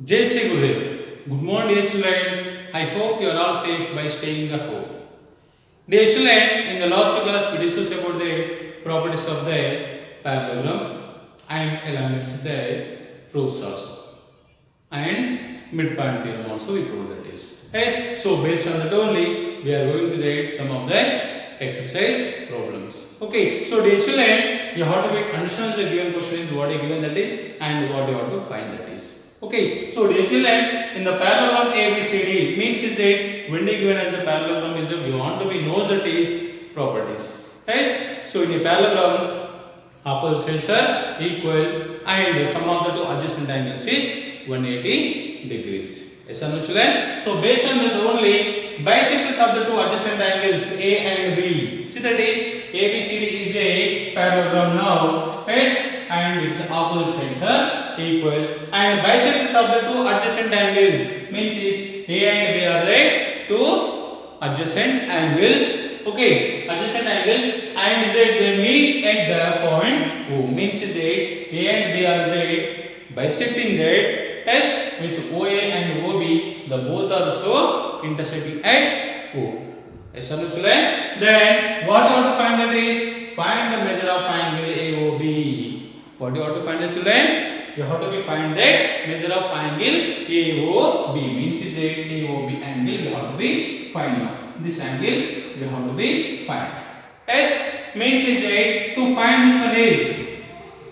Jai Shri Gurudev. Good morning, dear children. I hope you are all safe by staying at home. Dear children, in the last class we discussed about the properties of the parallelogram and elements the proofs also. And midpoint theorem also we proved that is. Yes, so based on that only we are going to get some of the exercise problems. Okay, so dear children, you have to understand the given question is what is given that is and what you have to find that is. Okay, so dear children, in the parallelogram ABCD means is it when they given as a parallelogram is we want to be knows that is properties. Yes, so in a parallelogram opposite sides are equal and sum of the two adjacent angles is 180 degrees. Yes or no children? So based on that only bisectors of the two adjacent angles A and B. See that is ABCD is a parallelogram now. Yes, and its opposite sides are equal and bisectors of the two adjacent angles means is A and B are the two adjacent angles. Okay, adjacent angles and is it they meet at the point O means is it A and B are the bisecting that S with OA and OB the both are so intersecting at O. Yes or no children? Then what you have to find that is find the measure of angle AOB. What do you have to find the children? You have to be find that measure of angle AOB means is a AOB angle you have to be find now. This angle you have to be find. S means is a to find this one is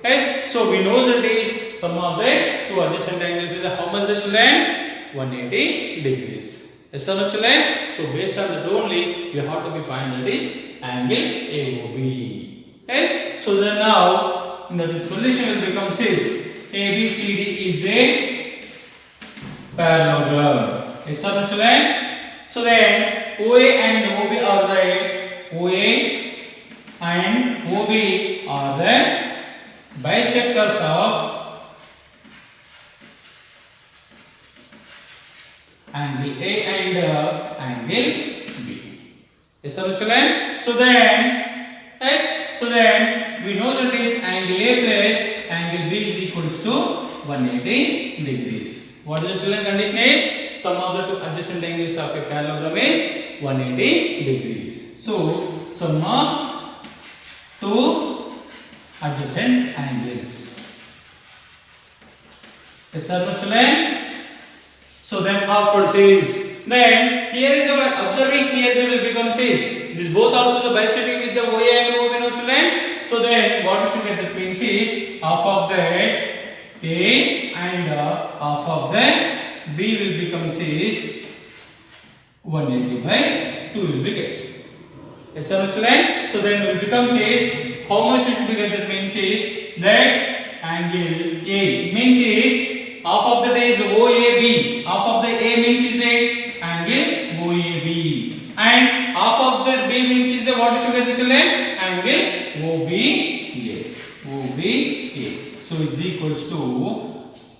S. So we know that is sum of the two adjacent angles is how much the children? 180 degrees. Yes or no children? So based on that only we have to be find that is angle AOB. Yes. So then now in the solution will become is ABCD is a parallelogram. Yes or no children? So then OA and OB are the OA and OB are the bisectors of angle A and angle B. Yes or no children? So then yes, so then we know that is angle A plus angle B is equals to 180 degrees. What is the children condition is? Sum of the two adjacent angles of a parallelogram is 180 degrees. So sum of two adjacent angles. Yes or no children? So then afterwards is then here is our observing here will become says this both also the bisecting with the OA and OB no children. So then what we should get that means is half of that A and half of that B will become says 180 by 2 will be get. Yes or no children? So then will become says how much you should be get that means is that angle A means is half of the is OAB. Half of the A means is a angle OAB and half of the B means is a what should get this angle OBA. OBA. So is equals to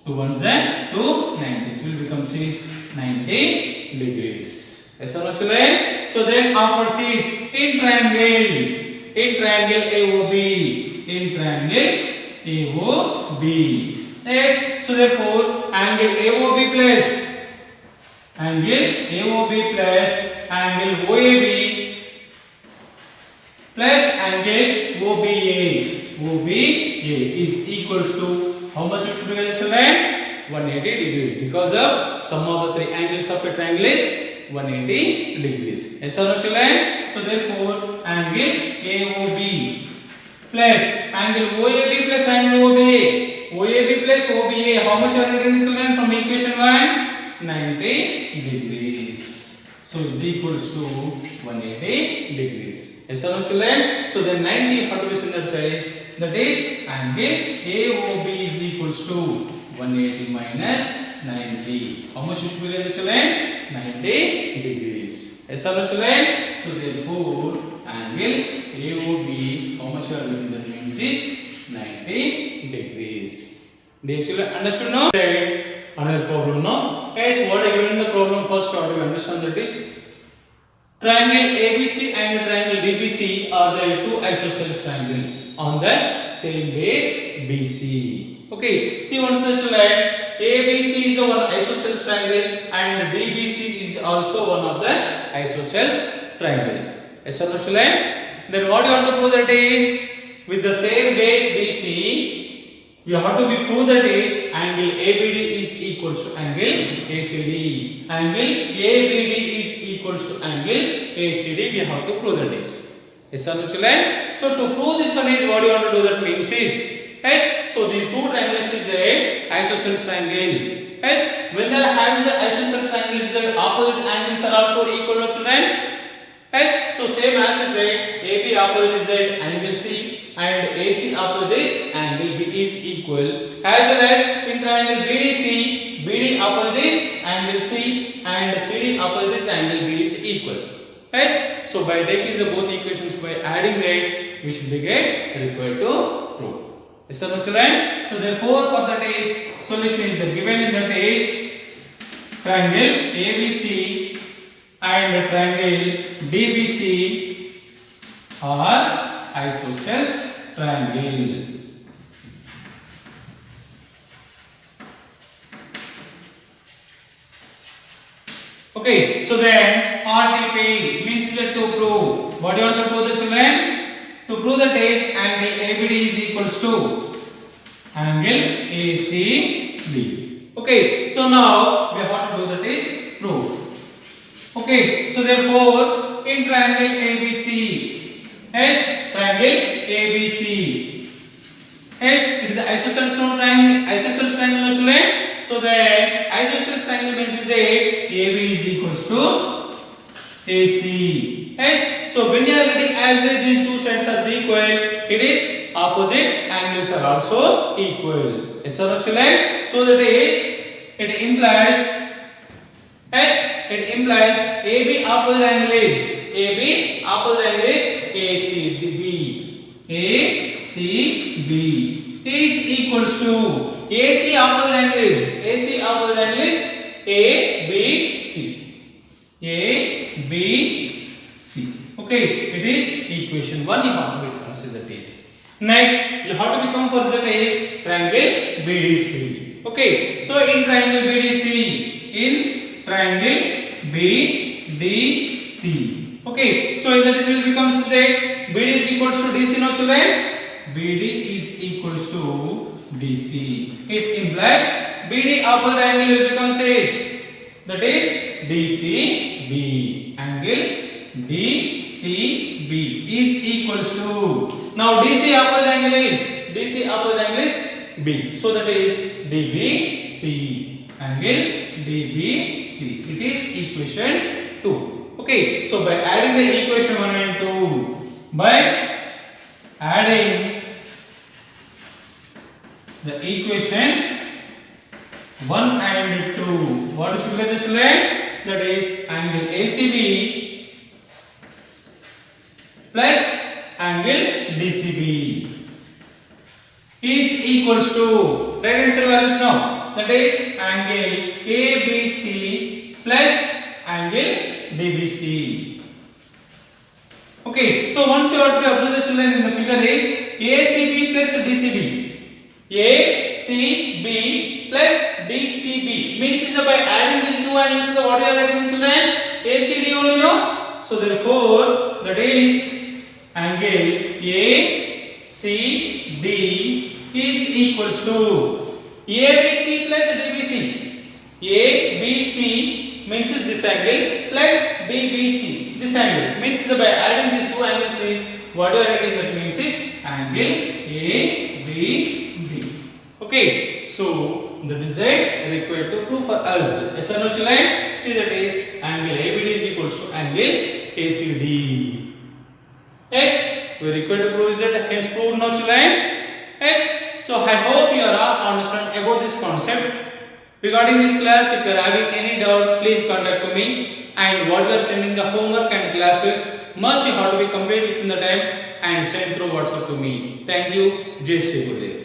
2 1s and 2 9. This will become says 90 degrees. Yes or no children? So then after is in triangle AOB. In triangle AOB. Yes, so therefore angle AOB plus angle OAB plus angle OBA is equals to how much it should be children? 180 degrees because of sum of the three angles of a triangle is 180 degrees. Yes or no children? So therefore angle AOB plus angle OAB plus angle OBA. OAB plus OBA, how much are you getting children from equation 1? 90 degrees. So is equals to 180 degrees. Yes or no children? So then 90 how to be seen that side that is angle AOB is equals to 180 minus 90. How much should be getting children? 90 degrees. Yes or no children? So therefore angle AOB how much are you getting that means is 90 degrees. Dear children, understood now? Another problem now. Yes, what I given in the problem first how to understand that is triangle ABC and triangle DBC are the two isosceles triangle on the same base BC. Okay, see one such line. ABC is the one isosceles triangle and DBC is also one of the isosceles triangle. Yes or no, children? Then what you have to prove that is with the same base BC, you have to be prove that is angle ABD is equals to angle ACD. Angle ABD is equals to angle ACD. We have to prove that is. Yes or no, children? So to prove this one is what you want to do, that means is yes. So these two triangles is a isosceles triangle. Yes. When they are having the isosceles triangle, the opposite angles are also equal, no, children? Yes. So same as is AB opposite is angle C and AC opposite is angle B is equal. As well as in triangle BDC, BD opposite is angle C and CD opposite is angle B is equal. Yes. So by taking the both equations, by adding that, we should be get required to prove. Yes or no, children? So therefore for that is solution is given in that is triangle ABC and triangle DBC are isosceles triangle. Okay, so then RTP means that to prove. What do you want to prove, the children? To prove that is angle ABD is equals to angle ACB. Okay, so now we have to do that is proof. Okay, so therefore in triangle ABC, yes, triangle ABC, yes, it is isosceles triangle, isosceles triangle, no. So then isosceles triangle means is AB is equals to AC. Yes, so when you are getting as these two sides are equal, it is opposite angles are also equal. Yes or no, children? So that is, it implies, yes, it implies AB opposite angle is ACB is equals to AC opposite angle is ABC. Okay, it is equation 1. You have to consider this. Next, you have to become for the is triangle BDC. Okay, so in triangle BDC, okay, so in that is will become say BD is equals to DC, no, children? BD is equals to DC. It implies BD opposite angle will become says, that is DCB. Angle DCB is equals to, now DC opposite angle is B, so that is DBC. Angle DBC. It is equation 2. Okay, so by adding the equation 1 and 2, by adding the equation 1 and 2, what should get this line? That is angle ACB plus angle DCB is equals to, right hand side values now, that is angle ABC plus angle DBC. Okay, so once you have to observe the children in the figure is ACB plus DCB. ACB plus DCB means is by adding these two angles, what you are getting the children? ACD only, no? So therefore that is angle ACD is equals to ABC plus DBC. ABC means is this angle plus DBC, this angle means by adding these two angles is what you are getting, that means is angle ABD. Okay, so that is required to prove for us. Yes or no, children? See, that is angle ABD is equals to angle ACD. Yes, we required to prove is that hence proved, no, children? Yes, so I hope you are all understand about this concept. Regarding this class, if you are having any doubt, please contact to me. And what we are sending the homework and classes must you have to be complete within the time and send through WhatsApp to me. Thank you. Jai Shri Gurudev.